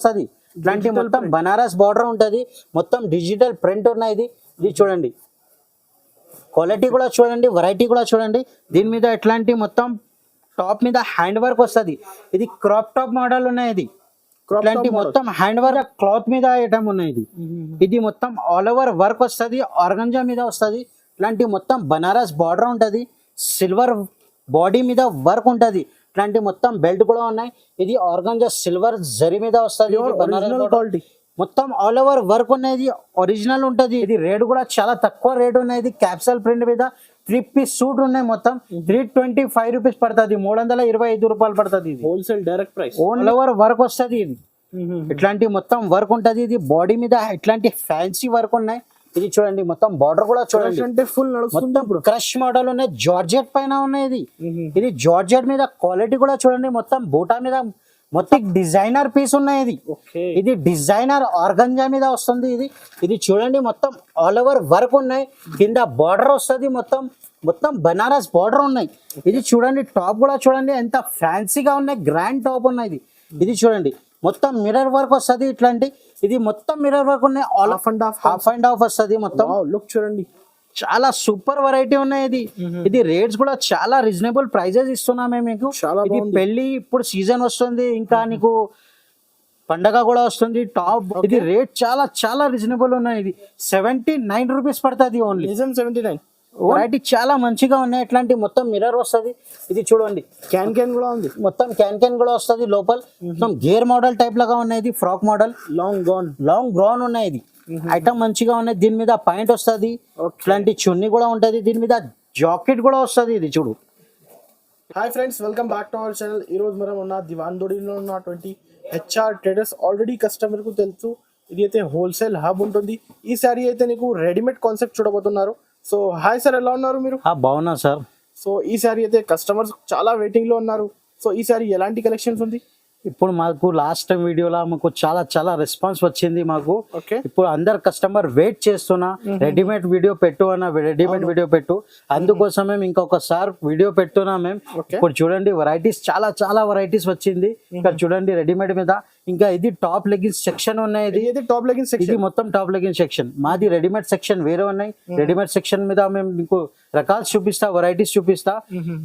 వస్తుంది. ఇట్లాంటి మొత్తం బనారస్ బార్డర్ ఉంటుంది, మొత్తం డిజిటల్ ప్రింట్ ఉన్నాయి. ఇది చూడండి, క్వాలిటీ కూడా చూడండి, వెరైటీ కూడా చూడండి. దీని మీద ఎట్లాంటి మొత్తం టాప్ మీద హ్యాండ్ వర్క్ వస్తుంది. ఇది క్రాప్ టాప్ మోడల్ ఉన్నాయి. ఇది ఇట్లాంటి మొత్తం హ్యాండ్ వర్క్ క్లాత్ మీద ఐటమ్ ఉన్నాయి. ఇది మొత్తం ఆల్ ఓవర్ వర్క్ వస్తుంది, ఆర్గంజా మీద వస్తుంది. ఇట్లాంటి మొత్తం బనారస్ బార్డర్ ఉంటుంది, సిల్వర్ బాడీ మీద వర్క్ ఉంటుంది. ఇట్లాంటి మొత్తం బెల్ట్ కూడా ఉన్నాయి. ఇది ఆర్గంజా సిల్వర్ జరీ మీద వస్తుంది. బనారస్ మొత్తం ఆల్ ఓవర్ వర్క్ ఉన్నది, ఒరిజినల్ ఉంటుంది. ఇది రేట్ కూడా చాలా తక్కువ రేట్ ఉన్నది. క్యాప్సల్ ప్రింట్ మీద 3 పీస్ సూట్ ఉన్నాయి. మొత్తం 325 రూపీస్ పడుతుంది, 325 రూపాయలు పడుతుంది. Wholesale direct price. All over work వస్తుంది. ఇది ఇట్లాంటి మొత్తం వర్క్ ఉంటుంది. ఇది బాడీ మీద ఇట్లాంటి ఫ్యాన్సీ వర్క్ ఉన్నాయి. ఇది చూడండి, మొత్తం బార్డర్ కూడా చూడండి, అంటే ఫుల్ మొత్తం క్రష్ మోడల్ ఉన్నాయి. జార్జెట్ పైన ఉన్నాయి. ఇది జార్జెట్ మీద క్వాలిటీ కూడా చూడండి, మొత్తం బూటా మీద మొత్తం డిజైనర్ పీస్ ఉన్నాయి. ఇది డిజైనర్ ఆర్గంజా మీద వస్తుంది. ఇది చూడండి, మొత్తం ఆల్ ఓవర్ వర్క్ ఉన్నాయి. కింద బార్డర్ వస్తుంది, మొత్తం బనారస్ బార్డర్ ఉన్నాయి. ఇది చూడండి, టాప్ కూడా చూడండి ఎంత ఫ్యాన్సీగా ఉన్నాయి, గ్రాండ్ టాప్ ఉన్నాయి. ఇది చూడండి, మొత్తం మిర్రర్ వర్క్ వస్తుంది. ఇట్లాంటి ఇది మొత్తం మిర్రర్ వర్క్ ఉన్నాయి. ఆల్ హాఫ్ అండ్ హాఫ్ వస్తుంది. మొత్తం లుక్ చూడండి, చాలా సూపర్ వెరైటీ ఉన్నాయి. ఇది రేట్స్ కూడా చాలా రీజనబుల్ ప్రైజెస్ ఇస్తున్నామే మీకు. ఇది పెళ్లి ఇప్పుడు సీజన్ వస్తుంది, ఇంకా నీకు పండగ కూడా వస్తుంది. టాప్ ఇది రేట్ చాలా చాలా రీజనబుల్ ఉన్నాయి. ఇది 79 రూపీస్ పడుతుంది ఓన్లీ. 79. వెరైటీ చాలా మంచిగా ఉన్నాయి. ఇట్లాంటి మొత్తం మిర్రర్ వస్తుంది. ఇది చూడండి, క్యాన్ కూడా ఉంది, మొత్తం క్యాన్ కూడా వస్తుంది. లోపల మొత్తం గేర్ మోడల్ టైప్ లాగా ఉన్నాయి. ఫ్రాక్ మోడల్ లాంగ్ గ్రౌన్ ఉన్నాయి. ఇది ఐటమ్ మంచిగా ఉన్నాయి. దీని మీద పాయింట్ వస్తుంది, ఇట్లాంటి చున్నీ కూడా ఉంటది. దీని మీద జాకెట్ కూడా వస్తుంది. ఇది చూడు. Hi friends, welcome back to our channel. ఈ రోజు మనం ఉన్న దివాన్దోడిలో ఉన్నటువంటి హెచ్ఆర్ ట్రేడర్స్. ఆల్రెడీ కస్టమర్ కు తెలుసు, ఇది అయితే హోల్సేల్ హబ్ ఉంటుంది. ఈ సారీ అయితే నీకు రెడీమేడ్ కాన్సెప్ట్ చూడబోతున్నారు. సో హాయ్ సార్, ఎలా ఉన్నారు మీరు? బాగున్నా సార్. సో ఈ సారీ అయితే కస్టమర్స్ చాలా వెయిటింగ్ లో ఉన్నారు. సో ఈ సారీ ఎలాంటి కలెక్షన్స్ ఉంది? ఇప్పుడు మాకు లాస్ట్ టైం వీడియోలో మాకు చాలా చాలా రెస్పాన్స్ వచ్చింది మాకు. ఇప్పుడు అందరు కస్టమర్ వెయిట్ చేస్తున్నా, రెడీమేడ్ వీడియో పెట్టు అన్న, రెడీమేడ్ వీడియో పెట్టు. అందుకోసం మేము ఇంకొకసారి వీడియో పెట్టున్నా మేము. ఇప్పుడు చూడండి, వెరైటీస్ చాలా చాలా వెరైటీస్ వచ్చింది. ఇక్కడ చూడండి, రెడీమేడ్ మీద ఇంకా ఇది టాప్ లెగిన్స్ సెక్షన్ ఉన్నాయి. ఇది టాప్ లెగిన్స్ సెక్షన్, ఇది మొత్తం టాప్ లెగిన్స్ సెక్షన్. మాది రెడీమేడ్ సెక్షన్ వేరే ఉన్నాయి. రెడీమేడ్ సెక్షన్ మీద మేము మీకు రకాలు చూపిస్తా, వెరైటీస్ చూపిస్తా.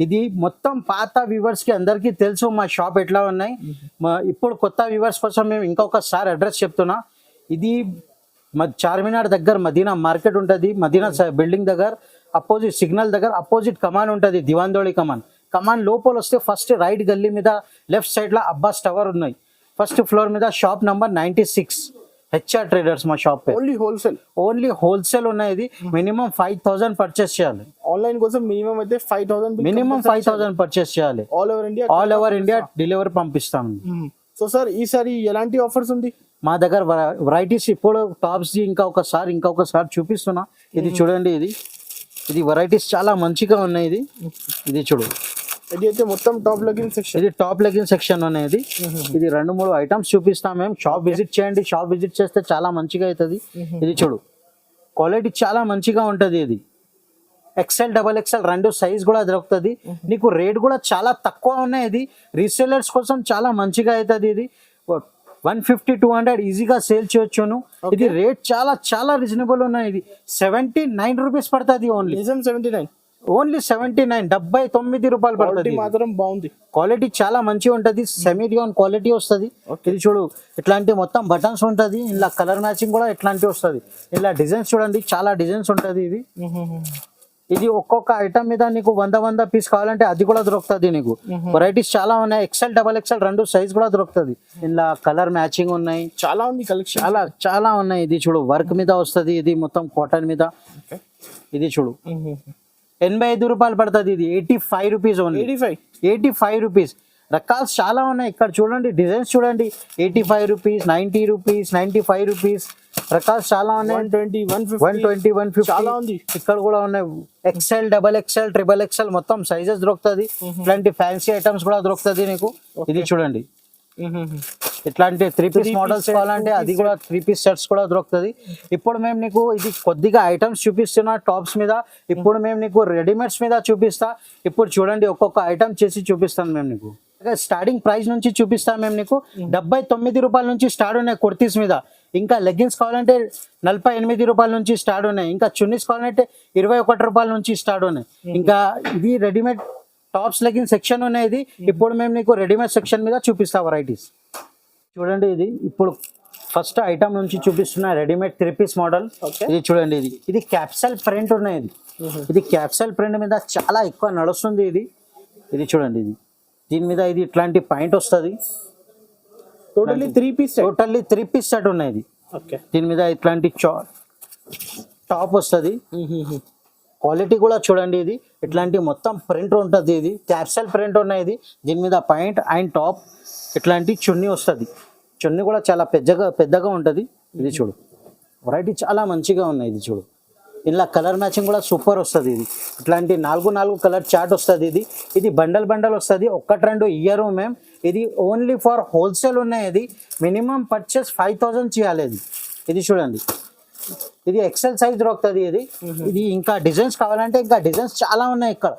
ఇది మొత్తం పాత వ్యూవర్స్ కి అందరికి తెలుసు మా షాప్ ఎట్లా ఉన్నాయి. ఇప్పుడు కొత్త వ్యూవర్స్ కోసం మేము ఇంకొకసారి అడ్రస్ చెప్తున్నా. ఇది చార్మినార్ దగ్గర మదీనా మార్కెట్ ఉంటుంది. మదీనా బిల్డింగ్ దగ్గర అపోజిట్ సిగ్నల్ దగ్గర అపోజిట్ కమాన్ ఉంటుంది, దివాన్దోళి కమాన్ లోపల వస్తే ఫస్ట్ రైట్ గల్లీ మీద లెఫ్ట్ సైడ్ లో అబ్బాస్ టవర్ ఉన్నాయి. ఫస్ట్ ఫ్లోర్ మీద షాప్ నంబర్ 96 హెచ్ఆర్ ట్రేడర్స్ మా షాప్ పే. ఓన్లీ హోల్సేల్ ఉన్నాయి. ఇది మినిమం 5000 పర్చేస్ చేయాలి. ఆన్లైన్ కోసం మినిమం అయితే 5000 పర్చేస్ చేయాలి. ఆల్ ఓవర్ ఇండియా డెలివరీ పంపిస్తాం. సో సార్, ఈసారి ఎలాంటి ఆఫర్స్ ఉంది మా దగ్గర? వెరైటీస్ ఇప్పుడు టాప్స్ ఇంకొకసారి చూపిస్తున్నా. ఇది చూడండి, ఇది వెరైటీస్ చాలా మంచిగా ఉన్నాయి. ఇది చూడు, ఇది అయితే మొత్తం టాప్ లెగిన్ సెక్షన్. ఇది టాప్ లెగిన్ సెక్షన్ అనేది. ఇది 2-3 ఐటమ్స్ చూపిస్తాం మేము. షాప్ విజిట్ చేయండి, షాప్ విజిట్ చేస్తే చాలా మంచిగా అవుతుంది. ఇది చూడు, క్వాలిటీ చాలా మంచిగా ఉంటది. ఇది XL, XXL 2 సైజ్ కూడా దొరుకుతుంది. నీకు రేట్ కూడా చాలా తక్కువ ఉన్నాయి. ఇది రీసేలర్స్ కోసం చాలా మంచిగా అవుతుంది. ఇది 150-200 ఈజీగా సేల్ చేయొచ్చును. ఇది రేట్ చాలా చాలా రీజనబుల్ ఉన్నాయి. ఇది 79 రూపీస్ పడుతుంది ఓన్లీ. 79 రూపాయలు పడుతుంది. మాత్రం బాగుంది, క్వాలిటీ చాలా మంచిగా ఉంటది. సెమీ డియాన్ క్వాలిటీ వస్తుంది. ఇది చూడు, ఇట్లాంటి మొత్తం బటన్స్ ఉంటది. ఇలా కలర్ మ్యాచింగ్ కూడా ఇట్లాంటి వస్తుంది. ఇలా డిజైన్స్ చూడండి, చాలా డిజైన్స్ ఉంటది. ఇది ఒక్కొక్క ఐటమ్ మీద నీకు 100 పీస్ కావాలంటే అది కూడా దొరుకుతుంది. నీకు వెరైటీస్ చాలా ఉన్నాయి. XL, XXL 2 సైజ్ కూడా దొరుకుతుంది. ఇలా కలర్ మ్యాచింగ్ ఉన్నాయి, చాలా ఉంది కలెక్షన్, చాలా ఉన్నాయి. ఇది చూడు, వర్క్ మీద వస్తుంది. ఇది మొత్తం కాటన్ మీద. ఇది చూడు, 85 రూపాయలు పడుతుంది. ఇది 85 రూపీస్ ఓన్లీ. 85 రూపీస్. రకాలు చాలా ఉన్నాయి. ఇక్కడ చూడండి, డిజైన్స్ చూడండి. 85 రూపీస్, 90 రూపీస్, 95 రూపీస్. రకాలు చాలా ఉన్నాయి. 120, 150 చాలా ఉంది. ఇక్కడ కూడా ఉన్నాయి. XL, XXL, XXL మొత్తం సైజెస్ దొరుకుతుంది. ఇట్లాంటి ఫ్యాన్సీ ఐటమ్స్ కూడా దొరుకుతుంది నీకు. ఇది చూడండి, ఇట్లాంటి 3 పీస్ మోడల్స్ కావాలంటే అది కూడా 3 పీస్ సెట్స్ కూడా దొరుకుతుంది. ఇప్పుడు మేము నీకు ఇది కొద్దిగా ఐటమ్స్ చూపిస్తున్నా టాప్స్ మీద. ఇప్పుడు మేము నీకు రెడీమేడ్స్ మీద చూపిస్తా. ఇప్పుడు చూడండి, ఒక్కొక్క ఐటమ్ చేసి చూపిస్తాను మేము నీకు. స్టార్టింగ్ ప్రైస్ నుంచి చూపిస్తాం మేము నీకు 79 రూపాయల నుంచి స్టార్ట్ ఉన్నాయి కుర్తీస్ మీద. ఇంకా లెగ్గిన్స్ కావాలంటే 48 రూపాయల నుంచి స్టార్ట్ ఉన్నాయి. ఇంకా చున్నీస్ కావాలంటే 21 రూపాయల నుంచి స్టార్ట్ ఉన్నాయి. ఇంకా ఇది రెడీమేడ్ టాప్స్ లెగ్గిన్ సెక్షన్ ఉన్నాయి. ఇది ఇప్పుడు మేము నీకు రెడీమేడ్ సెక్షన్ మీద చూపిస్తాం వెరైటీస్. చూడండి ఇది ఇప్పుడు ఫస్ట్ ఐటమ్ నుంచి చూపిస్తున్న రెడీమేడ్ 3 పీస్ మోడల్. ఇది చూడండి ఇది క్యాప్సల్ ప్రింట్ ఉన్నాయి. ఇది క్యాప్సల్ ప్రింట్ మీద చాలా ఎక్కువ నడుస్తుంది. ఇది చూడండి దీని మీద ఇది ఇట్లాంటి పాయింట్ వస్తుంది. టోటల్లీ 3 పీస్ సెట్ ఉన్నాయి. ఇది ఓకే. దీని మీద ఇట్లాంటి టాప్ వస్తుంది. క్వాలిటీ కూడా చూడండి. ఇది ఇట్లాంటి మొత్తం ప్రింట్ ఉంటుంది. ఇది క్యాప్సల్ ప్రింట్ ఉన్నాయి. దీని మీద పాయింట్ అండ్ టాప్ ఇట్లాంటి చున్నీ వస్తుంది. చున్నీ కూడా చాలా పెద్దగా ఉంటుంది. ఇది చూడు వెరైటీ చాలా మంచిగా ఉన్నాయి. ఇది చూడు ఇలా కలర్ మ్యాచింగ్ కూడా సూపర్ వస్తుంది. ఇది ఇట్లాంటి 4 కలర్ చార్ట్ వస్తుంది. ఇది బండల్ వస్తుంది. 1-2 ఇయర్ మేము. ఇది ఓన్లీ ఫర్ హోల్సేల్ ఉన్నాయి. ఇది మినిమం పర్చేస్ 5000 చేయాలి. ఇది చూడండి ఇది ఎక్సెల్ సైజ్ దొరుకుతుంది. ఇది ఇంకా డిజైన్స్ కావాలంటే ఇంకా డిజైన్స్ చాలా ఉన్నాయి. ఇక్కడ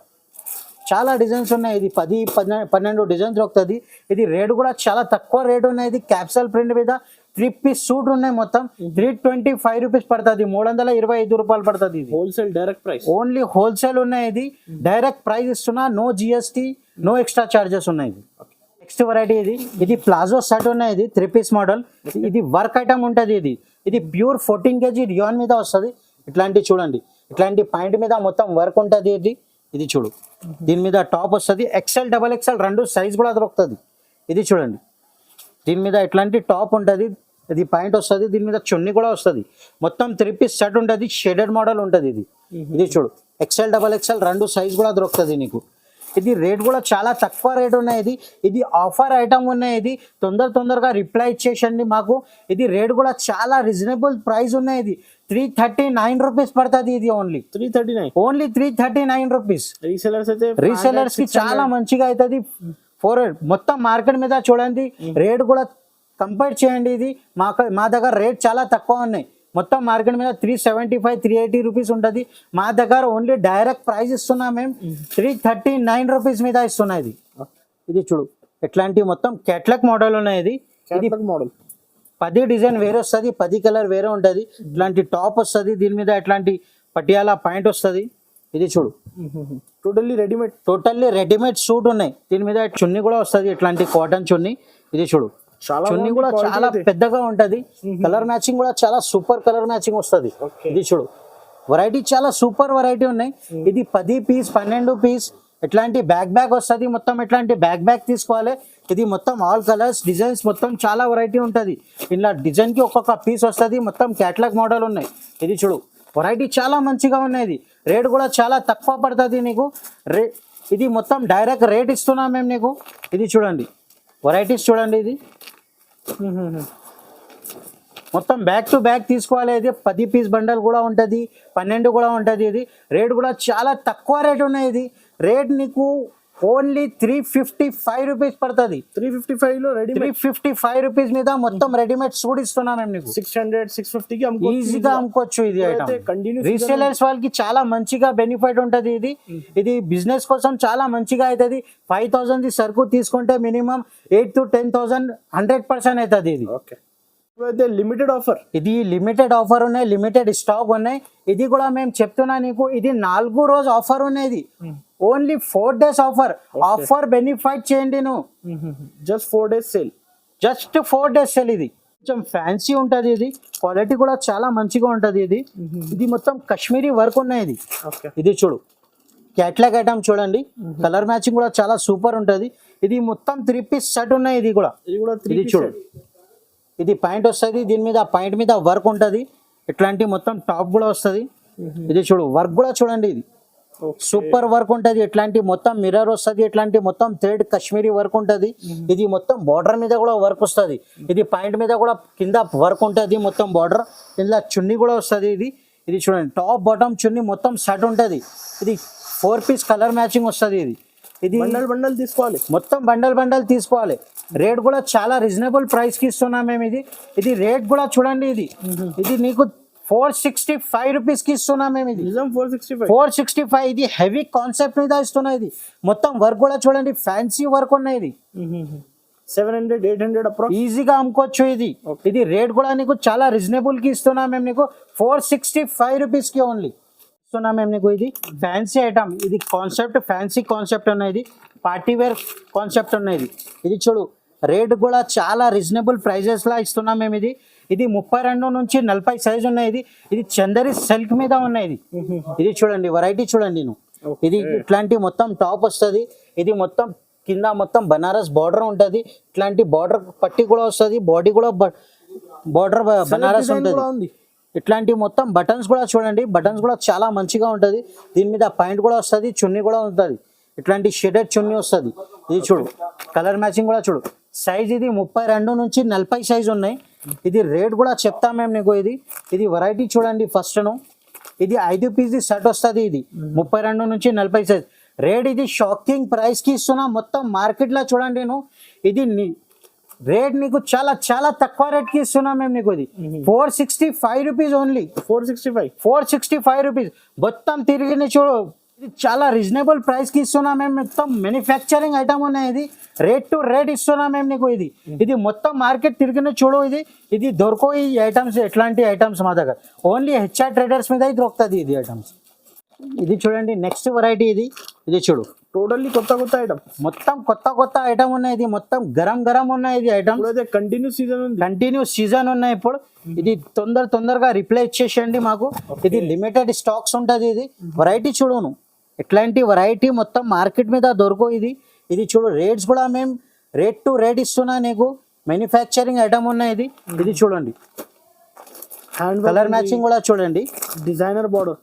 చాలా డిజైన్స్ ఉన్నాయి. ఇది 10-12 డిజైన్స్ దొరుకుతుంది. ఇది రేట్ కూడా చాలా తక్కువ రేట్ ఉన్నాయి. ఇది క్యాప్సల్ ప్రింట్ మీద 3 పీస్ సూట్ ఉన్నాయి. మొత్తం 325 రూపీస్ పడుతుంది. 325 రూపాయలు పడుతుంది. ఇది wholesale direct price. Only wholesale ఉన్నాయి. ఇది డైరెక్ట్ ప్రైస్ ఇస్తున్నా. No GST, no extra charges ఉన్నాయి. నెక్స్ట్ వెరైటీ ఇది ప్లాజో సెట్ ఉన్నాయి. ఇది 3 పీస్ మోడల్. ఇది వర్క్ ఐటమ్ ఉంటుంది. ఇది ప్యూర్ 14 kg రియాన్ మీద వస్తుంది. ఇట్లాంటి చూడండి ఇట్లాంటి పాయింట్ మీద మొత్తం వర్క్ ఉంటుంది. ఇది చూడు దీని మీద టాప్ వస్తుంది. XL, XXL 2 సైజ్ కూడా దొరుకుతుంది. ఇది చూడండి దీని మీద ఇట్లాంటి టాప్ ఉంటుంది. ఇది పాయింట్ వస్తుంది. దీని మీద చున్నీ కూడా వస్తుంది. మొత్తం 3 పీస్ సెట్ ఉంటుంది. షేడెడ్ మోడల్ ఉంటుంది. ఇది చూడు XL, XXL 2 సైజ్ కూడా దొరుకుతుంది నీకు. ఇది రేట్ కూడా చాలా తక్కువ రేట్ ఉన్నాయి. ఇది ఆఫర్ ఐటమ్ ఉన్నాయి. ఇది తొందరగా రిప్లై ఇచ్చేసండి మాకు. ఇది రేట్ కూడా చాలా రీజనబుల్ ప్రైస్ ఉన్నాయి. ఇది 339 రూపీస్ పడుతుంది. ఇది ఓన్లీ 339 రూపీస్. రీసెలర్స్ కి చాలా మంచిగా అవుతుంది. మొత్తం మార్కెట్ మీద చూడండి రేట్ కూడా కంపేర్ చేయండి. ఇది మా దగ్గర రేట్ చాలా తక్కువ ఉన్నాయి. మొత్తం మార్కెట్ మీద 375-380 రూపీస్ ఉంటుంది. మా దగ్గర ఓన్లీ డైరెక్ట్ ప్రైస్ ఇస్తున్నాం మేము. 339 రూపీస్ మీద ఇస్తున్నాయి. ఇది చూడు ఎట్లాంటి మొత్తం కేటలాగ్ మోడల్ ఉన్నాయి. ఇది మోడల్ 10 డిజైన్ వేరే వస్తుంది. 10 కలర్ వేరే ఉంటుంది. ఇట్లాంటి టాప్ వస్తుంది. దీని మీద ఇట్లాంటి పటియాలా పాయింట్ వస్తుంది. ఇది చూడు టోటల్లీ రెడీమేడ్ సూట్ ఉన్నాయి. దీని మీద చున్నీ కూడా వస్తుంది. ఇట్లాంటి కాటన్ చున్నీ. ఇది చూడు చున్నీ కూడా చాలా పెద్దగా ఉంటది. కలర్ మ్యాచింగ్ కూడా చాలా సూపర్ కలర్ మ్యాచింగ్ వస్తుంది. ఇది చూడు వెరైటీ చాలా సూపర్ వెరైటీ ఉన్నాయి. ఇది 10 పీస్ 12 పీస్ ఇట్లాంటి బ్యాక్ వస్తుంది. మొత్తం ఇట్లాంటి బ్యాక్ తీసుకోవాలి. ఇది మొత్తం ఆల్ కలర్స్ డిజైన్స్ మొత్తం చాలా వెరైటీ ఉంటుంది. ఇలా డిజైన్ కి ఒక్కొక్క పీస్ వస్తుంది. మొత్తం క్యాటలాగ్ మోడల్ ఉన్నాయి. ఇది చూడు వెరైటీ చాలా మంచిగా ఉన్నాయి. రేట్ కూడా చాలా తక్కువ పడుతుంది నీకు. ఇది మొత్తం డైరెక్ట్ రేట్ ఇస్తున్నాం మేము నీకు. ఇది చూడండి వెరైటీస్ చూడండి. ఇది మొత్తం బ్యాక్ టు బ్యాక్ తీసుకోవాలి. ఇది 10 పీస్ బండల్ కూడా ఉంటుంది. 12 కూడా ఉంటుంది. ఇది రేట్ కూడా చాలా తక్కువ రేట్ ఉన్నాయి. ఇది రేట్ నీకు ఓన్లీ 355 రూపీస్ పడుతుంది. 355 లో 355 రూపీస్ మీద మొత్తం రెడీమేడ్ సూట్ ఇస్తున్నాం మేము నీకు. 600-650 కి ఈజీగా అమ్ముకోవచ్చు. ఇది రీసేలర్స్ వాళ్ళకి చాలా మంచిగా బెనిఫిట్ ఉంటుంది. ఇది బిజినెస్ కోసం చాలా మంచిగా అవుతుంది. 5000 సరుకు తీసుకుంటే మినిమం 8 to 10,000 100% అవుతుంది. ఇది లిమిటెడ్ ఆఫర్. ఇది లిమిటెడ్ ఆఫర్ ఉన్నాయి. లిమిటెడ్ స్టాక్ ఉన్నాయి. ఇది కూడా మేము చెప్తున్నా నీకు. ఇది 4 రోజు ఆఫర్ ఉన్నాయి. ఓన్లీ 4 days ఆఫర్ బెనిఫిట్ చేయండి నువ్వు. Just 4 days sale. Just 4 days sale. ఇది కొంచెం ఫ్యాన్సీ ఉంటుంది. ఇది క్వాలిటీ కూడా చాలా మంచిగా ఉంటుంది. ఇది మొత్తం కాశ్మీరీ వర్క్ ఉన్నాయి. ఇది చూడు క్యాట్లాగ్ ఐటమ్ చూడండి. కలర్ మ్యాచింగ్ కూడా చాలా సూపర్ ఉంటుంది. ఇది మొత్తం 3 పీస్ సెట్ ఉన్నాయి. ఇది కూడా ఇది చూడు ఇది పాయింట్ వస్తుంది. దీని మీద పాయింట్ మీద వర్క్ ఉంటుంది. ఇట్లాంటి మొత్తం టాప్ కూడా వస్తుంది. ఇది చూడు వర్క్ కూడా చూడండి. ఇది సూపర్ వర్క్ ఉంటుంది. ఇట్లాంటి మొత్తం మిర్రర్ వస్తుంది. ఇట్లాంటి మొత్తం థ్రెడ్ కాశ్మీరీ వర్క్ ఉంటుంది. ఇది మొత్తం బార్డర్ మీద కూడా వర్క్ వస్తుంది. ఇది పాయింట్ మీద కూడా కింద వర్క్ ఉంటుంది. మొత్తం బార్డర్ ఇందులో చున్నీ కూడా వస్తుంది. ఇది చూడండి టాప్ బాటమ్ చున్నీ మొత్తం సెట్ ఉంటుంది. ఇది 4 పీస్ కలర్ మ్యాచింగ్ వస్తుంది. ఇది బండల్ తీసుకోవాలి. మొత్తం బండల్ తీసుకోవాలి. రేట్ కూడా చాలా రీజనబుల్ ప్రైస్ కి ఇస్తున్నాం మేము. ఇది రేట్ కూడా చూడండి. ఇది నీకు 465 రూపీస్ కి ఇస్తున్నాం మేము ఇది. నిజం 465. 465 ఇది హెవీ కాన్సెప్ట్ మీద ఇస్తున్నా ఇది. మొత్తం వర్క్ కూడా చూడండి, ఫ్యాన్సీ వర్క్ ఉన్నాయి ఇది. 700 800 అప్రాక్స్ ఈజీగా అమ్ముకోవచ్చు ఇది. ఇది రేట్ కూడా నీకు చాలా రీజనబుల్ కి ఇస్తున్నాం మేము నీకు 465 రూపీస్ కి ఓన్లీ ఇస్తున్నాం మేము నీకు. ఇది ఫ్యాన్సీ ఐటమ్, ఇది కాన్సెప్ట్ ఫ్యాన్సీ కాన్సెప్ట్ ఉన్నది, పార్టీ వేర్ కాన్సెప్ట్ ఉన్నది. ఇది చూడు, రేట్ కూడా చాలా రీజనబుల్ ప్రైజెస్ లా ఇస్తున్నాం మేము ఇది. ఇది 32 నుంచి 40 సైజ్ ఉన్నాయి ఇది. ఇది చందరి సిల్క్ మీద ఉన్నాయి ఇది. ఇది చూడండి, వెరైటీ చూడండి నువ్వు. ఇది ఇట్లాంటి మొత్తం టాప్ వస్తుంది. ఇది మొత్తం కింద మొత్తం బనారస్ బార్డర్ ఉంటుంది. ఇట్లాంటి బార్డర్ పట్టి కూడా వస్తుంది, బాడీ కూడా బార్డర్ బనారస్ ఉంటుంది. ఇట్లాంటి మొత్తం బటన్స్ కూడా చూడండి, బటన్స్ కూడా చాలా మంచిగా ఉంటుంది. దీని మీద పాయింట్ కూడా వస్తుంది, చున్నీ కూడా ఉంటుంది. ఇట్లాంటి షేడెడ్ చున్నీ వస్తుంది. ఇది చూడు, కలర్ మ్యాచింగ్ కూడా చూడు. సైజ్ ఇది 32 నుంచి 40 సైజ్ ఉన్నాయి. ఇది రేట్ కూడా చెప్తాం మేము నీకు. ఇది వెరైటీ చూడండి ఫస్ట్ ను. ఇది 5 పీస్ సెట్ వస్తుంది. ఇది 32 నుంచి 40 సైజ్. రేట్ ఇది షాకింగ్ ప్రైస్ కి ఇస్తున్నా. మొత్తం మార్కెట్ లో చూడండి నువ్వు, ఇది రేట్ నీకు చాలా చాలా తక్కువ రేట్ కి ఇస్తున్నా మేము నీకు. ఇది 465 రూపీస్ ఓన్లీ. 465 రూపీస్ మొత్తం తిరిగి చూడు. ఇది చాలా రీజనబుల్ ప్రైస్ కి ఇస్తున్నా మేము. మొత్తం మ్యానుఫ్యాక్చరింగ్ ఐటమ్ ఉన్నాయి. ఇది రేట్ టు రేట్ ఇస్తున్నా మేము నీకు. ఇది మొత్తం మార్కెట్ తిరిగిన చూడు. ఇది దొరకవు ఈ ఐటమ్స్, ఎట్లాంటి ఐటమ్స్ మా దగ్గర ఓన్లీ హెచ్ఆర్ ట్రేడర్స్ మీద దొరుకుతుంది ఇది ఐటమ్స్. ఇది చూడండి నెక్స్ట్ వెరైటీ. ఇది చూడు, టోటల్లీ కొత్త ఐటమ్, మొత్తం కొత్త ఐటమ్ ఉన్నాయి. ఇది మొత్తం గరం ఉన్నాయి. ఇది ఐటమ్ కంటిన్యూ సీజన్ ఉన్నాయి ఇప్పుడు. ఇది తొందరగా రిప్లై ఇచ్చేసేయండి మాకు. ఇది లిమిటెడ్ స్టాక్స్ ఉంటుంది. ఇది వెరైటీ చూడును, ఇట్లాంటి వెరైటీ మొత్తం మార్కెట్ మీద దొరకవు. ఇది చూడు, రేట్స్ కూడా మేము రేట్ టు రేట్ ఇస్తున్నా నీకు. మ్యానుఫ్యాక్చరింగ్ ఐటమ్ ఉన్నాయి. ఇది చూడండి, కలర్ మ్యాచింగ్ కూడా చూడండి, డిజైనర్ బార్డర్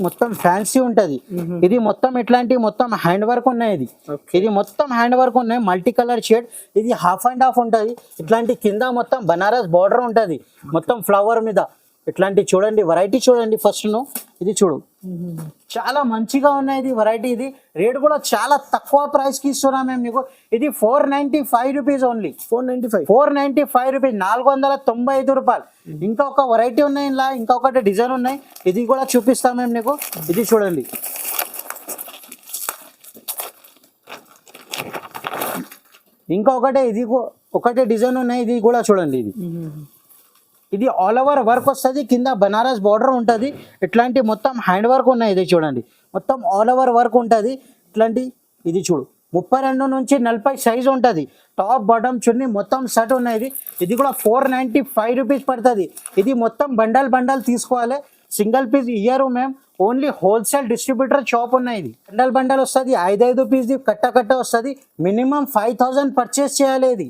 మొత్తం ఫ్యాన్సీ ఉంటది. ఇది మొత్తం ఇట్లాంటి మొత్తం హ్యాండ్ వర్క్ ఉన్నాయి. ఇది మొత్తం హ్యాండ్ వర్క్ ఉన్నాయి, మల్టీ కలర్ షేడ్. ఇది హాఫ్ అండ్ హాఫ్ ఉంటది. ఇట్లాంటి కింద మొత్తం బనారస్ బార్డర్ ఉంటది, మొత్తం ఫ్లవర్ మీద. ఇట్లాంటి చూడండి, వెరైటీ చూడండి ఫస్ట్ ను. ఇది చూడు, చాలా మంచిగా ఉన్నాయి ఇది వెరైటీ. ఇది రేట్ కూడా చాలా తక్కువ ప్రైస్ కి ఇస్తున్నాం మేము నీకు. ఇది 495 రూపీస్ ఓన్లీ. 495 రూపీస్, 495 రూపాయలు. ఇంకా ఒక వెరైటీ ఉన్నాయి ఇలా, ఇంకొకటి డిజైన్ ఉన్నాయి. ఇది కూడా చూపిస్తాం మేము నీకు. ఇది చూడండి, ఇంకొకటి ఇది ఒకటే డిజైన్ ఉన్నాయి. ఇది కూడా చూడండి. ఇది ఆల్ ఓవర్ వర్క్ వస్తుంది, కింద బనారస్ బార్డర్ ఉంటుంది. ఇట్లాంటి మొత్తం హ్యాండ్ వర్క్ ఉన్నాయి. ఇది చూడండి, మొత్తం ఆల్ ఓవర్ వర్క్ ఉంటుంది. ఇట్లాంటి ఇది చూడు, 32 నుంచి 40 సైజ్ ఉంటుంది. టాప్ బాటమ్ చున్నీ మొత్తం సెట్ ఉన్నాయి. ఇది కూడా 495 రూపీస్ పడుతుంది. ఇది మొత్తం బండల్ తీసుకోవాలి. సింగిల్ పీస్ ఇయ్యరు మేము, ఓన్లీ హోల్సేల్ డిస్ట్రిబ్యూటర్ షాప్ ఉన్నాయి. ఇది బండల్ వస్తుంది, 5 పీస్ కట్ట వస్తుంది. మినిమం 5000 పర్చేస్ చేయాలి. ఇది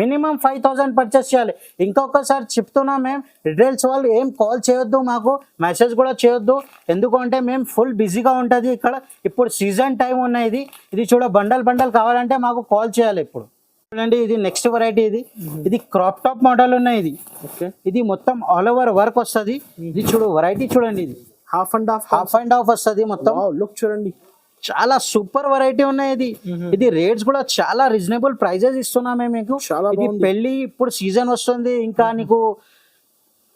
మినిమం 5000 పర్చేస్ చేయాలి. ఇంకొకసారి చెప్తున్నా, మేము రిటైల్స్ వాళ్ళు ఏం కాల్ చేయొద్దు, మాకు మెసేజ్ కూడా చేయొద్దు. ఎందుకంటే మేము ఫుల్ బిజీగా ఉంటుంది ఇక్కడ. ఇప్పుడు సీజన్ టైం ఉన్నాయి. ఇది చూడ, బండల్ కావాలంటే మాకు కాల్ చేయాలి. ఇప్పుడు చూడండి, ఇది నెక్స్ట్ వెరైటీ. ఇది క్రాప్ టాప్ మోడల్ ఉన్నాయి. ఇది మొత్తం ఆల్ ఓవర్ వర్క్ వస్తుంది. ఇది చూడు, వెరైటీ చూడండి. ఇది హాఫ్ అండ్ హాఫ్ వస్తుంది మొత్తం. లుక్ చూడండి, చాలా సూపర్ వెరైటీ ఉన్నాయి. ఇది రేట్స్ కూడా చాలా రీజనబుల్ ప్రైజెస్ ఇస్తున్నాం మేము మీకు. ఇది పెళ్లి ఇప్పుడు సీజన్ వస్తుంది, ఇంకా నీకు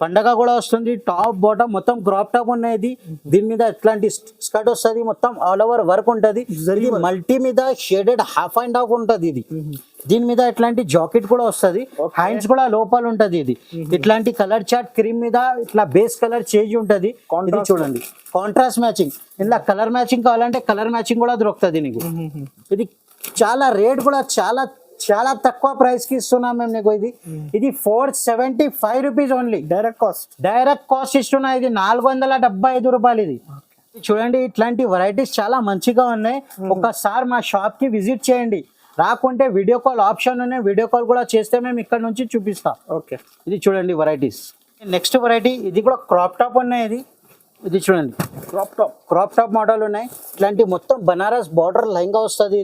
పండగ కూడా వస్తుంది. టాప్ బాటమ్ మొత్తం క్రాప్ టాప్ ఉన్నాయి. దీని మీద ఇట్లాంటి స్కర్ట్ వస్తుంది, మొత్తం ఆల్ ఓవర్ వర్క్ ఉంటుంది. ఇది మల్టీ మీద షేడెడ్ హాఫ్ అండ్ హాఫ్ ఉంటుంది. దీని మీద ఇట్లాంటి జాకెట్ కూడా వస్తుంది, హ్యాండ్స్ కూడా లోపల ఉంటది. ఇది ఇట్లాంటి కలర్ చార్ట్ క్రీమ్ మీద ఇట్లా బేస్ కలర్ చేంజ్ ఉంటది. ఇది చూడండి, కాంట్రాస్ట్ మ్యాచింగ్. ఇలా కలర్ మ్యాచింగ్ కావాలంటే కలర్ మ్యాచింగ్ కూడా దొరుకుతుంది నీకు. ఇది చాలా రేట్ కూడా చాలా తక్కువ ప్రైస్ కి ఇస్తున్నాం మేము నీకు. ఇది 475 రూపీస్ ఓన్లీ. డైరెక్ట్ కాస్ట్ ఇస్తున్నా. ఇది 475 రూపాయలు. ఇది చూడండి, ఇట్లాంటి వెరైటీస్ చాలా మంచిగా ఉన్నాయి. ఒకసారి మా షాప్ కి విజిట్ చేయండి. రాకుంటే వీడియో కాల్ ఆప్షన్ ఉన్నాయి, వీడియో కాల్ కూడా చేస్తే మేము ఇక్కడ నుంచి చూపిస్తాం. ఓకే, ఇది చూడండి వెరైటీస్. నెక్స్ట్ వెరైటీ, ఇది కూడా క్రాప్ టాప్ ఉన్నాయి. ఇది చూడండి, క్రాప్ టాప్ మోడల్ ఉన్నాయి. ఇట్లాంటి మొత్తం బనారస్ బార్డర్ లైన్గా వస్తుంది.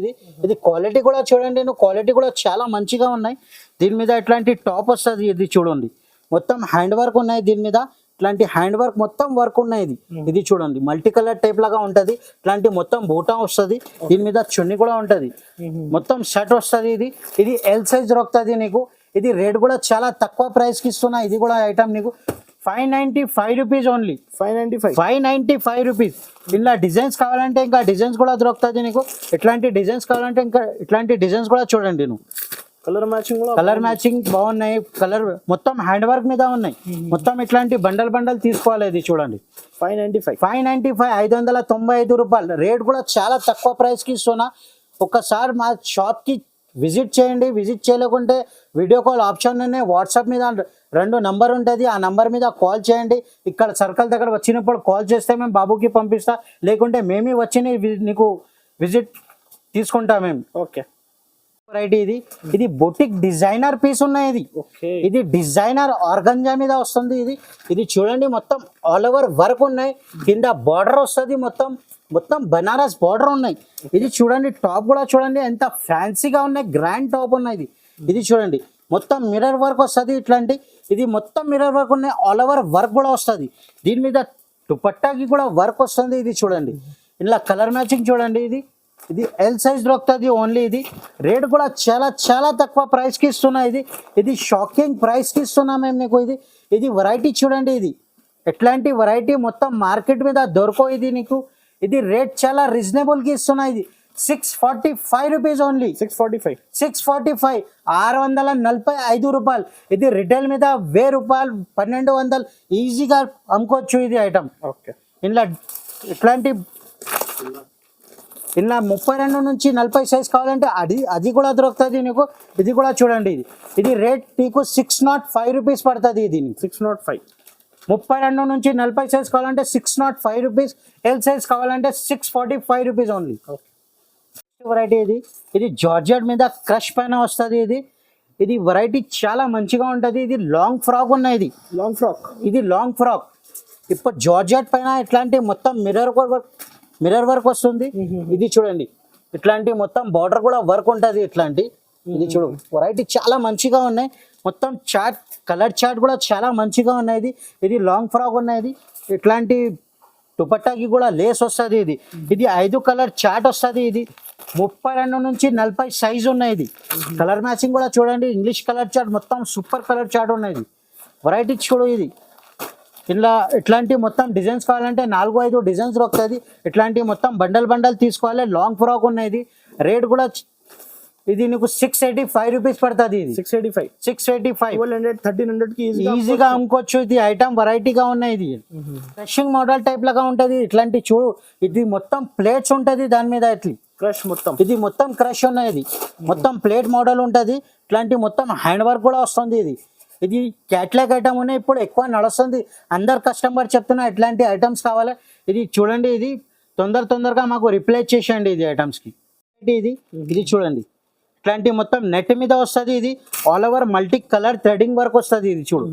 ఇది క్వాలిటీ కూడా చూడండి, క్వాలిటీ కూడా చాలా మంచిగా ఉన్నాయి. దీని మీద ఇట్లాంటి టాప్ వస్తుంది. ఇది చూడండి, మొత్తం హ్యాండ్ వర్క్ ఉన్నాయి. దీని మీద ఇట్లాంటి హ్యాండ్ వర్క్ మొత్తం వర్క్ ఉన్నాయి. ఇది చూడండి, మల్టీ కలర్ టైప్ లాగా ఉంటది. ఇట్లాంటి మొత్తం బూటా వస్తుంది. దీని మీద చున్నీ కూడా ఉంటది, మొత్తం షర్ట్ వస్తుంది. ఇది ఎల్ సైజ్ దొరుకుతుంది నీకు. ఇది రేట్ కూడా చాలా తక్కువ ప్రైస్ కి ఇస్తున్నా. ఇది కూడా ఐటమ్ నీకు 595 రూపీస్ ఓన్లీ. 595. 595 రూపీస్. ఇలా డిజైన్స్ కావాలంటే ఇంకా డిజైన్స్ కూడా దొరుకుతుంది నీకు. ఇట్లాంటి డిజైన్స్ కావాలంటే ఇంకా ఇట్లాంటి డిజైన్స్ కూడా చూడండి నువ్వు. కలర్ మ్యాచింగ్ కూడా కలర్ మ్యాచింగ్ బాగున్నాయి. కలర్ మొత్తం హ్యాండ్ వర్క్ మీద ఉన్నాయి. మొత్తం ఇట్లాంటి బండల్ బండల్ తీసుకోవాలి. ఇది చూడండి 595. 595, 595 రూపాయలు. రేట్ కూడా చాలా తక్కువ ప్రైస్కి ఇస్తున్నా. ఒక్కసారి మా షాప్కి విజిట్ చేయండి. విజిట్ చేయలేకుంటే వీడియో కాల్ ఆప్షన్ ఉన్నాయి. వాట్సాప్ మీద 2 నంబర్ ఉంటుంది. ఆ నంబర్ మీద కాల్ చేయండి. ఇక్కడ సర్కిల్ దగ్గర వచ్చినప్పుడు కాల్ చేస్తే మేము బాబుకి పంపిస్తా. లేకుంటే మేమే వచ్చి నీకు విజిట్ తీసుకుంటాం మేము. ఓకే. వెరైటీ ఇది బొటిక్ డిజైనర్ పీస్ ఉన్నాయి. ఓకే. ఇది డిజైనర్ ఆర్గంజా మీద వస్తుంది. ఇది చూడండి మొత్తం ఆల్ ఓవర్ వర్క్ ఉన్నాయి. కింద బార్డర్ వస్తుంది. మొత్తం బనారస్ బార్డర్ ఉన్నాయి. ఇది చూడండి టాప్ కూడా చూడండి ఎంత ఫ్యాన్సీగా ఉన్నాయి. గ్రాండ్ టాప్ ఉన్నాయి. ఇది చూడండి మొత్తం మిర్రర్ వర్క్ వస్తుంది. ఇట్లాంటి ఇది మొత్తం మిర్రర్ వర్క్ ఉన్నాయి. ఆల్ ఓవర్ వర్క్ కూడా వస్తుంది. దీని మీద దుపట్టాకి కూడా వర్క్ వస్తుంది. ఇది చూడండి ఇలా కలర్ మ్యాచింగ్ చూడండి. ఇది ఎల్ సైజ్ దొరుకుతుంది ఓన్లీ. ఇది రేట్ కూడా చాలా చాలా తక్కువ ప్రైస్కి ఇస్తున్నా. ఇది షాకింగ్ ప్రైస్కి ఇస్తున్నా మేము నీకు. ఇది వెరైటీ చూడండి. ఇది ఎట్లాంటి వెరైటీ మొత్తం మార్కెట్ మీద దొరకో. ఇది నీకు ఇది రేట్ చాలా రీజనబుల్కి ఇస్తున్నా. ఇది 645 రూపీస్ ఓన్లీ. 645. 645, 645 రూపాయలు. ఇది రిటైల్ మీద 1000 రూపాయలు, 1200 ఈజీగా అమ్ముకోవచ్చు ఇది ఐటమ్. ఓకే. ఇట్లాంటి 32 నుంచి 40 సైజ్ కావాలంటే అది కూడా దొరుకుతుంది నీకు. ఇది కూడా చూడండి. ఇది రేట్ నీకు 605 రూపీస్ పడుతుంది. ఇది 605. 32 నుంచి 40 సైజ్ కావాలంటే 605 రూపీస్. ఎల్ సైజ్ కావాలంటే 645 రూపీస్ ఓన్లీ. వెరైటీ ఇది జార్జెట్ మీద క్రష్ పైన వస్తుంది. ఇది వెరైటీ చాలా మంచిగా ఉంటుంది. ఇది లాంగ్ ఫ్రాక్ ఉన్నాయి. ఇది లాంగ్ ఫ్రాక్ ఇప్పుడు జార్జెట్ పైన ఇట్లాంటి మొత్తం మిర్రర్ వర్క్ వస్తుంది. ఇది చూడండి ఇట్లాంటి మొత్తం బార్డర్ కూడా వర్క్ ఉంటుంది. ఇది చూడు వెరైటీ చాలా మంచిగా ఉన్నాయి. మొత్తం కలర్ చార్ట్ కూడా చాలా మంచిగా ఉన్నాయి. ఇది లాంగ్ ఫ్రాక్ ఉన్నాయి. ఇట్లాంటి దుపట్టాకి కూడా లేస్ వస్తుంది. ఇది 5 కలర్ చార్ట్ వస్తుంది. ఇది 32 నుంచి 40 సైజ్ ఉన్నాయి. కలర్ మ్యాచింగ్ కూడా చూడండి. ఇంగ్లీష్ కలర్ చార్ట్ మొత్తం సూపర్ కలర్ చార్ట్ ఉన్నాయి. వెరైటీ చూడు. ఇట్లాంటి మొత్తం డిజైన్స్ కావాలంటే 4-5 డిజైన్స్ దొరుకుతుంది. ఇట్లాంటి మొత్తం బండల్ తీసుకోవాలి. లాంగ్ ఫ్రాక్ ఉన్నాయి. రేట్ కూడా ఇది నీకు 685 రూపీస్ పడుతుంది. ఇది 685. 685, 1200, 1300కి ఈజీగా అమ్ముకోవచ్చు. ఇది ఐటమ్ వెరైటీగా ఉన్నాయి. ఇది క్రషింగ్ మోడల్ టైప్ లాగా ఉంటుంది. ఇట్లాంటి చూడు ఇది మొత్తం ప్లేట్స్ ఉంటుంది. దాని మీద క్రష్ మొత్తం ఇది మొత్తం క్రష్ ఉన్నాయి. మొత్తం ప్లేట్ మోడల్ ఉంటుంది. ఇట్లాంటి మొత్తం హ్యాండ్ వర్క్ కూడా వస్తుంది. ఇది క్యాట్లాగ్ ఐటమ్ ఉన్నాయి. ఇప్పుడు ఎక్కువ నడుస్తుంది. అందరు కస్టమర్ చెప్తున్నా ఇట్లాంటి ఐటమ్స్ కావాలి. ఇది చూడండి. ఇది తొందరగా మాకు రిప్లై చేసేయండి ఇది ఐటమ్స్కి. ఇది చూడండి ఇట్లాంటి మొత్తం నెట్ మీద వస్తుంది. ఇది all over multi colour threading work వస్తుంది. ఇది చూడు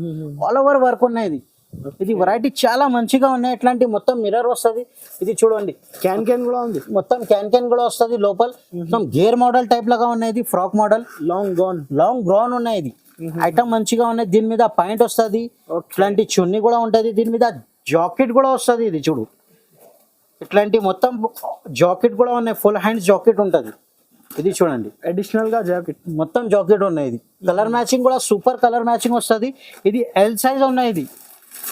ఆల్ ఓవర్ వర్క్ ఉన్నాయి. ఇది వెరైటీ చాలా మంచిగా ఉన్నాయి. ఇట్లాంటి మొత్తం మిర్రర్ వస్తుంది. ఇది చూడండి క్యాన్ కూడా ఉంది. మొత్తం క్యాన్ కూడా వస్తుంది. లోపల మొత్తం గేర్ మోడల్ టైప్ లాగా ఉన్నాయి. ఫ్రాక్ మోడల్ లాంగ్ గ్రౌన్ ఉన్నాయి. ఇది ఐటమ్ మంచిగా ఉన్నాయి. దీని మీద పాయింట్ వస్తుంది. ఇట్లాంటి చున్నీ కూడా ఉంటుంది. దీని మీద జాకెట్ కూడా వస్తుంది. ఇది చూడు ఇట్లాంటి మొత్తం జాకెట్ కూడా ఉన్నాయి. ఫుల్ హ్యాండ్స్ జాకెట్ ఉంటుంది. ఇది చూడండి అడిషనల్ గా జాకెట్ మొత్తం జాకెట్ ఉన్నాయి. ఇది కలర్ మ్యాచింగ్ కూడా సూపర్ కలర్ మ్యాచింగ్ వస్తుంది. ఇది ఎల్ సైజ్ ఉన్నాయి.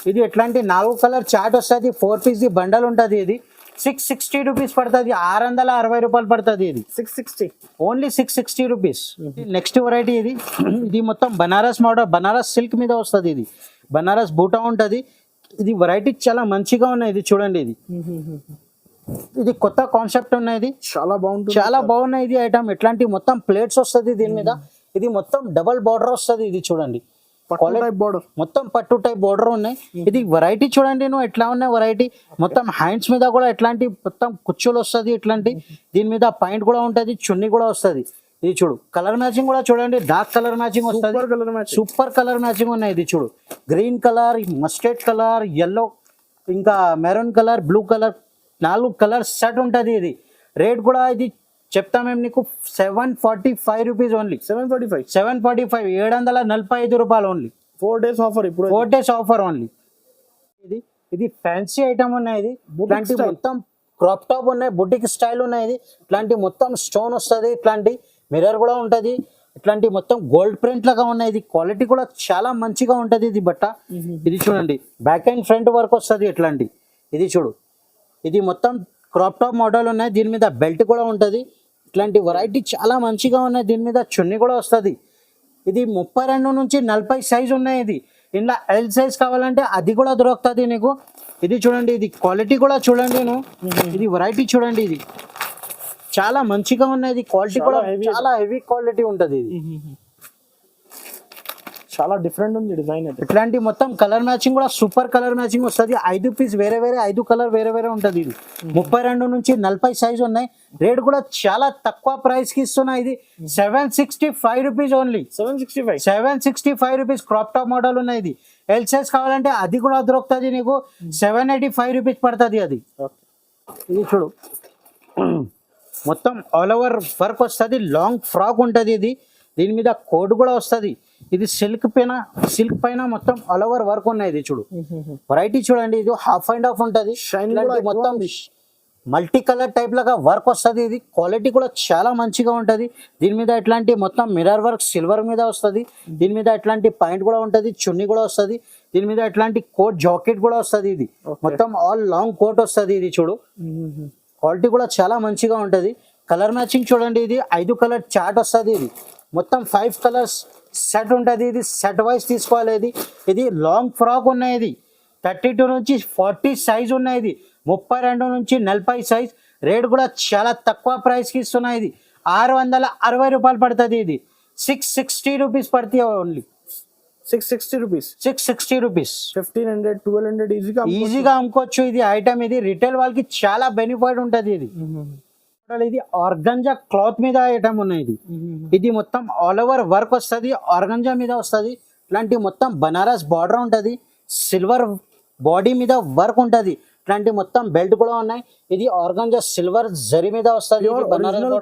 ఇది ఎట్లాంటి 4 కలర్ చార్ట్ వస్తుంది. 4 పీస్ బండల్ ఉంటుంది. ఇది 660 రూపీస్ పడుతుంది. 660 రూపాయలు పడుతుంది. ఇది 660 ఓన్లీ 660 రూపీస్. నెక్స్ట్ వెరైటీ ఇది మొత్తం బనారస్ మోడల్, బనారస్ సిల్క్ మీద వస్తుంది. ఇది బనారస్ బూటా ఉంటుంది. ఇది వెరైటీ చాలా మంచిగా ఉన్నాయి. ఇది చూడండి. ఇది కొత్త కాన్సెప్ట్ ఉన్నాయి. చాలా బాగున్నాయి. ఇది ఐటమ్ ఎట్లాంటి మొత్తం ప్లేట్స్ వస్తుంది. దీని మీద ఇది మొత్తం డబల్ బార్డర్ వస్తుంది. ఇది చూడండి మొత్తం పట్టు టైప్ బార్డర్ ఉన్నాయి. ఇది వెరైటీ చూడండి నువ్వు ఎట్లా ఉన్నాయి. వెరైటీ మొత్తం హ్యాండ్స్ మీద కూడా ఎట్లాంటి మొత్తం కుచ్చులు వస్తుంది. ఇట్లాంటి దీని మీద పాయింట్ కూడా ఉంటుంది. చున్నీ కూడా వస్తుంది. ఇది చూడు కలర్ మ్యాచింగ్ కూడా చూడండి. డార్క్ కలర్ మ్యాచింగ్ వస్తుంది. సూపర్ కలర్ మ్యాచింగ్ ఉన్నాయి. ఇది చూడు green colour, mustard colour, yellow, ఇంకా maroon colour, blue colour, 4 colour set ఉంటుంది. ఇది రేట్ కూడా ఇది చెప్తా మేము నీకు 745 రూపీస్ ఓన్లీ. 745, 745 రూపాయలు ఓన్లీ. 4 days offer. ఇప్పుడు 4 days ఆఫర్ ఓన్లీ. ఇది ఫ్యాన్సీ ఐటమ్ ఉన్నాయి. ఇట్లాంటి మొత్తం క్రాప్ టాప్ ఉన్నాయి. బుటిక్ స్టైల్ ఉన్నాయి. ఇట్లాంటి మొత్తం స్టోన్ వస్తుంది. ఇట్లాంటి మిర్రర్ కూడా ఉంటుంది. ఇట్లాంటి మొత్తం గోల్డ్ ప్రింట్ లాగా ఉన్నాయి. ఇది క్వాలిటీ కూడా చాలా మంచిగా ఉంటది ఇది బట్ట. ఇది చూడండి బ్యాక్ అండ్ ఫ్రంట్ వర్క్ వస్తుంది ఇట్లాంటి. ఇది చూడు, ఇది మొత్తం క్రాప్ టాప్ మోడల్ ఉన్నాయి. దీని మీద బెల్ట్ కూడా ఉంటది. ఇట్లాంటి వెరైటీ చాలా మంచిగా ఉన్నాయి. దీని మీద చున్నీ కూడా వస్తుంది. ఇది 32 నుంచి 40 సైజ్ ఉన్నాయి. ఇది ఇలా ఎల్ సైజ్ కావాలంటే అది కూడా దొరుకుతుంది నీకు. ఇది చూడండి, ఇది క్వాలిటీ కూడా చూడండి. ఇది వెరైటీ చూడండి, ఇది చాలా మంచిగా ఉన్నాయి. ఇది క్వాలిటీ కూడా చాలా హెవీ క్వాలిటీ ఉంటది. ఇది చాలా డిఫరెంట్ ఉంది డిజైన్ అయితే. ఇట్లాంటి మొత్తం కలర్ మ్యాచింగ్ కూడా సూపర్ కలర్ మ్యాచింగ్ వస్తుంది. 5 పీస్ వేరే వేరే 5 కలర్ వేరే వేరే ఉంటది. ఇది 32 నుంచి 40 సైజ్ ఉన్నాయి. రేట్ కూడా చాలా తక్కువ ప్రైస్ కి ఇస్తున్నా. ఇది 765 rupees only. 765 rupees crop top model ఉన్నాయి. ఇది ఎల్ సైజ్ కావాలంటే అది కూడా దొరుకుతుంది నీకు. 785 రూపీస్ పడుతుంది అది. ఇది చూడు, మొత్తం ఆల్ ఓవర్ వర్క్ వస్తుంది. లాంగ్ ఫ్రాక్ ఉంటుంది. ఇది దీని మీద కోడ్ కూడా వస్తుంది. ఇది సిల్క్ పైన మొత్తం ఆల్ ఓవర్ వర్క్ ఉన్నాయి. ఇది చూడు, వెరైటీ చూడండి. ఇది హాఫ్ అండ్ హాఫ్ ఉంటుంది. మొత్తం మల్టీ కలర్ టైప్ లాగా వర్క్ వస్తుంది. ఇది క్వాలిటీ కూడా చాలా మంచిగా ఉంటది. దీని మీద ఇట్లాంటి మొత్తం మిర్రర్ వర్క్ సిల్వర్ మీద వస్తుంది. దీని మీద ఇట్లాంటి పాయింట్ కూడా ఉంటది. చున్నీ కూడా వస్తుంది. దీని మీద ఇట్లాంటి కోట్ జాకెట్ కూడా వస్తుంది. ఇది మొత్తం ఆల్ లాంగ్ కోట్ వస్తుంది. ఇది చూడు, క్వాలిటీ కూడా చాలా మంచిగా ఉంటది. కలర్ మ్యాచింగ్ చూడండి. ఇది 5 కలర్ చార్ట్ వస్తుంది. ఇది మొత్తం 5 కలర్స్ సెట్ ఉంటుంది. ఇది సెట్ వైజ్ తీసుకోవాలి. ఇది లాంగ్ ఫ్రాక్ ఉన్నాయి. ఇది 32 నుంచి 40 సైజ్ ఉన్నాయి. ఇది 32 నుంచి 40 సైజ్. రేట్ కూడా చాలా తక్కువ ప్రైస్కి ఇస్తున్నాయి. ఇది 660 రూపాయలు పడుతుంది. ఇది 660 రూపీస్ పడుతుంది ఓన్లీ. 660 రూపీస్. 660 రూపీస్. 1500 1200 ఈజీగా అమ్ముకోవచ్చు. ఇది ఐటమ్ ఇది రిటైల్ వాళ్ళకి చాలా బెనిఫిట్ ఉంటుంది. ఇది ఆర్గంజా క్లాత్ మీద ఐటమ్ ఉన్నాయి. ఇది మొత్తం ఆల్ ఓవర్ వర్క్ వస్తుంది. ఆర్గంజా మీద వస్తుంది. ఇట్లాంటి మొత్తం బనారస్ బార్డర్ ఉంటది. సిల్వర్ బాడీ మీద వర్క్ ఉంటది. ఇట్లాంటి మొత్తం బెల్ట్ కూడా ఉన్నాయి. ఇది ఆర్గంజా సిల్వర్ జరీ మీద వస్తుంది.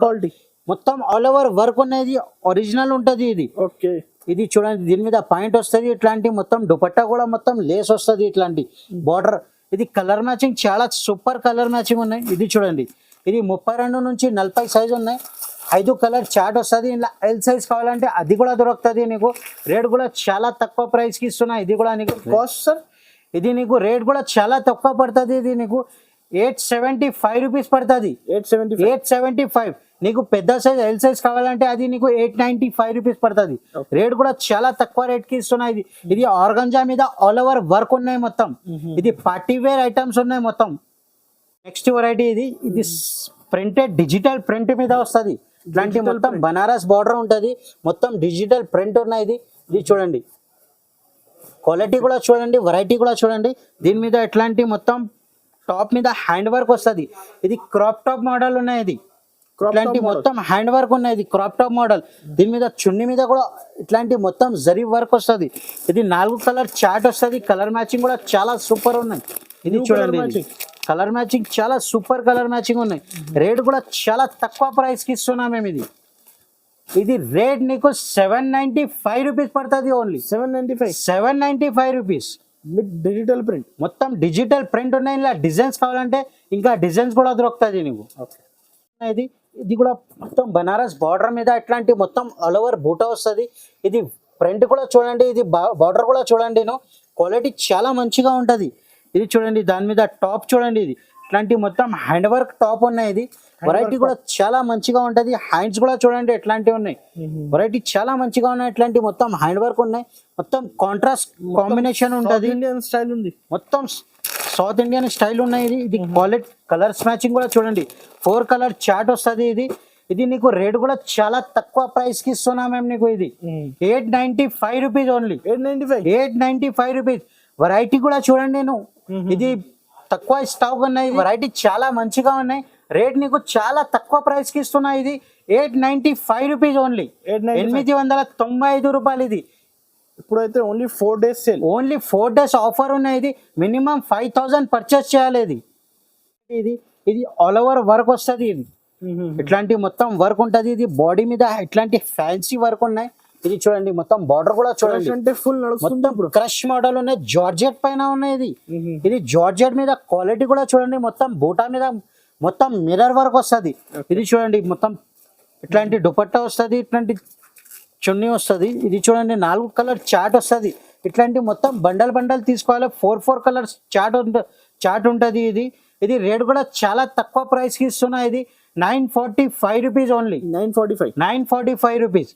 క్వాలిటీ మొత్తం ఆల్ ఓవర్ వర్క్ ఉన్నది. ఒరిజినల్ ఉంటది. ఇది ఓకే. ఇది చూడండి, దీని మీద పాయింట్ వస్తుంది. ఇట్లాంటి మొత్తం దుపట్టా కూడా మొత్తం లేస్ వస్తుంది. ఇట్లాంటి బార్డర్. ఇది కలర్ మ్యాచింగ్ చాలా సూపర్ కలర్ మ్యాచింగ్ ఉన్నాయి. ఇది చూడండి, ఇది 32 నుంచి 40 సైజ్ ఉన్నాయి. 5 కలర్ చార్ట్ వస్తుంది. ఇలా ఎల్ సైజ్ కావాలంటే అది కూడా దొరుకుతుంది నీకు. రేట్ కూడా చాలా తక్కువ ప్రైస్ కి ఇస్తున్నా. ఇది కూడా నీకు కాస్ట్ సార్, ఇది నీకు రేట్ కూడా చాలా తక్కువ పడుతుంది. ఇది నీకు 875 రూపీస్ పడుతుంది. 875. నీకు పెద్ద సైజ్ ఎల్ సైజ్ కావాలంటే అది నీకు 895 రూపీస్ పడుతుంది. రేట్ కూడా చాలా తక్కువ రేట్ కి ఇస్తున్నా. ఇది ఆర్గంజా మీద ఆల్ ఓవర్ వర్క్ ఉన్నాయి. మొత్తం ఇది పార్టీ వేర్ ఐటమ్స్ ఉన్నాయి మొత్తం. నెక్స్ట్ వెరైటీ ఇది ప్రింటెడ్ డిజిటల్ ప్రింట్ మీద వస్తుంది. ఇట్లాంటి మొత్తం బనారస్ బార్డర్ ఉంటది. మొత్తం డిజిటల్ ప్రింట్ ఉన్నాయి. ఇది చూడండి, క్వాలిటీ కూడా చూడండి, వెరైటీ కూడా చూడండి. దీని మీద ఇట్లాంటి మొత్తం టాప్ మీద హ్యాండ్ వర్క్ వస్తుంది. ఇది క్రాప్ టాప్ మోడల్ ఉన్నాయి. ఇది ఇట్లాంటి మొత్తం హ్యాండ్ వర్క్ ఉన్నాయి. ఇది క్రాప్ టాప్ మోడల్. దీని మీద చున్నీ మీద కూడా ఇట్లాంటి మొత్తం జరీ వర్క్ వస్తుంది. ఇది 4 కలర్ చార్ట్ వస్తుంది. కలర్ మ్యాచింగ్ కూడా చాలా సూపర్ ఉన్నాయి. ఇది చూడండి, కలర్ మ్యాచింగ్ చాలా సూపర్ కలర్ మ్యాచింగ్ ఉన్నాయి. రేట్ కూడా చాలా తక్కువ ప్రైస్ కి ఇస్తున్నాం మేము. ఇది రేట్ నీకు 795 రూపీస్ పడుతుంది ఓన్లీ. 795 రూపీస్. డిజిటల్ ప్రింట్, మొత్తం డిజిటల్ ప్రింట్ ఉన్నాయి. ఇలా డిజైన్స్ కావాలంటే ఇంకా డిజైన్స్ కూడా దొరుకుతుంది నీకు. ఇది కూడా మొత్తం బనారస్ బార్డర్ మీద ఇట్లాంటి మొత్తం ఆల్ ఓవర్ బూటా వస్తుంది. ఇది ప్రింట్ కూడా చూడండి, ఇది బార్డర్ కూడా చూడండి. క్వాలిటీ చాలా మంచిగా ఉంటది. ఇది చూడండి, దాని మీద టాప్ చూడండి. ఇది ఇట్లాంటి మొత్తం హ్యాండ్ వర్క్ టాప్ ఉన్నాయి. ఇది వెరైటీ కూడా చాలా మంచిగా ఉంటది. హ్యాండ్స్ కూడా చూడండి ఎట్లాంటివి ఉన్నాయి. వెరైటీ చాలా మంచిగా ఉన్నాయి. ఇట్లాంటి మొత్తం హ్యాండ్ వర్క్ ఉన్నాయి. మొత్తం కాంట్రాస్ట్ కాంబినేషన్ ఉంటది. ఇండియన్ స్టైల్ ఉంది. మొత్తం సౌత్ ఇండియన్ స్టైల్ ఉన్నాయి. ఇది క్వాలిటీ కలర్స్ మ్యాచింగ్ కూడా చూడండి. 4 కలర్ చార్ట్ వస్తుంది. ఇది నీకు రేట్ కూడా చాలా తక్కువ ప్రైస్ కి ఇస్తున్నా మేము నీకు. ఇది 895 రూపీస్ ఓన్లీ. 895 రూపీస్. వెరైటీ కూడా చూడండి. ఇది తక్కువ స్టాక్ ఉన్నాయి. వెరైటీ చాలా మంచిగా ఉన్నాయి. రేట్ నీకు చాలా తక్కువ ప్రైస్ కి ఇస్తున్నా. ఇది 895 రూపీస్ ఓన్లీ. 895 రూపాయలు. ఇది ఇప్పుడైతే only 4 days sale. Only 4 days offer ఉన్నాయి. ఇది మినిమం 5000 పర్చేస్ చేయాలి. ఇది ఆల్ ఓవర్ వర్క్ వస్తుంది. ఇది ఇట్లాంటి మొత్తం వర్క్ ఉంటది. ఇది బాడీ మీద ఇట్లాంటి ఫ్యాన్సీ వర్క్ ఉన్నాయి. ఇది చూడండి, మొత్తం బార్డర్ కూడా చూడండి. అంటే ఫుల్ నడుస్తుంది. క్రష్ మోడల్ ఉన్నాయి. జార్జెట్ పైన ఉన్నాయి. ఇది జార్జెట్ మీద క్వాలిటీ కూడా చూడండి. మొత్తం బూటా మీద మొత్తం మిర్రర్ వర్క్ వస్తుంది. ఇది చూడండి, మొత్తం ఇట్లాంటి దుపట్టా వస్తుంది. ఇట్లాంటి చున్నీ వస్తుంది. ఇది చూడండి 4 కలర్ చాట్ వస్తుంది. ఇట్లాంటి మొత్తం బండల్ తీసుకోవాలి. 4 కలర్స్ చాట్ ఉంటుంది. ఇది రేట్ కూడా చాలా తక్కువ ప్రైస్కి ఇస్తున్నా. ఇది 945 రూపీస్ ఓన్లీ. 945. 945 రూపీస్.